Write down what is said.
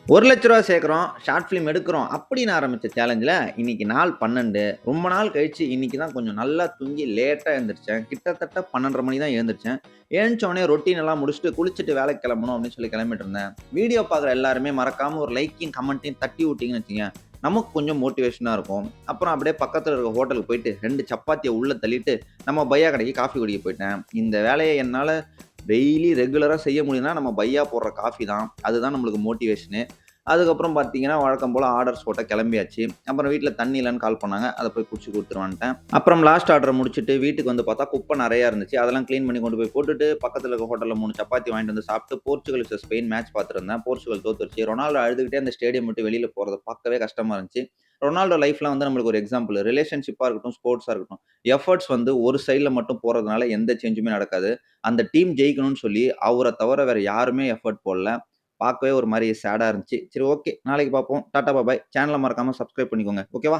ரூ. 1,00,000 சேர்க்குறோம், short film எடுக்குறோம் அப்படின்னு ஆரம்பிச்ச சேலஞ்சில இன்னைக்கு நாள் 12. ரொம்ப நாள் கழிச்சு இன்னைக்கு தான் கொஞ்சம் நல்லா தூங்கி லேட்டா எந்திரிச்சேன். கிட்டத்தட்ட 12:30 மணி தான் எழுந்திரிச்சேன். எழுந்திச்ச உடனே ரொட்டீன் எல்லாம் முடிச்சுட்டு குளிச்சுட்டு வேலைக்கு கிளம்பணும் அப்படின்னு சொல்லி கிளம்பிட்டு இருந்தேன். வீடியோ பார்க்குற எல்லாருமே மறக்காம ஒரு லைக்கையும், கமெண்ட்டையும் தட்டி விட்டீங்கன்னு வச்சுக்கங்க, நமக்கு கொஞ்சம் மோட்டிவேஷனா இருக்கும். அப்புறம் அப்படியே பக்கத்துல இருக்க ஹோட்டலுக்கு போயிட்டு 2 சப்பாத்திய உள்ள தள்ளிட்டு, நம்ம பையா கடைக்கு காஃபி குடிக்க போயிட்டேன். இந்த வேலைய என்னால டெய்லி ரெகுலரா செய்ய முடியும்னா, நம்ம பையா போடுற காஃபி தான். அதுதான் நம்மளுக்கு மோட்டிவேஷனு. அதுக்கப்புறம் பார்த்தீங்கன்னா, வழக்கம் போல ஆர்டர்ஸ் போட்ட கிளம்பியாச்சு. அப்புறம் வீட்ல தண்ணி இல்லன்னு கால் பண்ணாங்க. அத போய் புடிச்சு குடுத்துட்டு வந்துட்டேன். அப்புறம் லாஸ்ட் ஆர்டர முடிச்சுட்டு வீட்டுக்கு வந்து பார்த்தா, குப்பை நெறையா இருந்துச்சு. அதெல்லாம் கிளீன் பண்ணி கொண்டு போய் போட்டுட்டு, பக்கத்துல இருக்க ஹோட்டல்ல 3 சப்பாத்தி வாங்கிட்டு வந்து சாப்பிட்டு, போர்ச்சுகல் விசஸ் ஸ்பெயின் மேட்ச் பார்த்துருந்தேன். போர்ச்சுகல் தோத்துருச்சு. ரொனால்டோ அழுதுகிட்டே அந்த ஸ்டேடியம் விட்டு வெளியில போறத பார்க்கவே கஷ்டமா இருந்துச்சு. ரொனால்டோ லைஃப்ல வந்து நம்மளுக்கு ஒரு எக்ஸாம்பிள். ரிலேஷன்ஷிப்பா இருக்கட்டும், ஸ்போர்ட்ஸா இருக்கட்டும். எஃபோர்ட்ஸ் வந்து ஒரு சைட்ல மட்டும் போறதுனால எந்த சேஞ்சுமே நடக்காது. அந்த டீம் ஜெயிக்கணும்னு சொல்லி, அவர தவிர வேற யாருமே எஃபோர்ட் போடல. பார்க்கவே ஒரு மாரி சேடா இருந்துச்சு. சரி ஓகே. நாளைக்கு பார்ப்போம். டாட்டா பாய் பாய். சேனல மறக்காம சப்ஸ்கிரைப் பண்ணிக்கோங்க. ஓகேவா?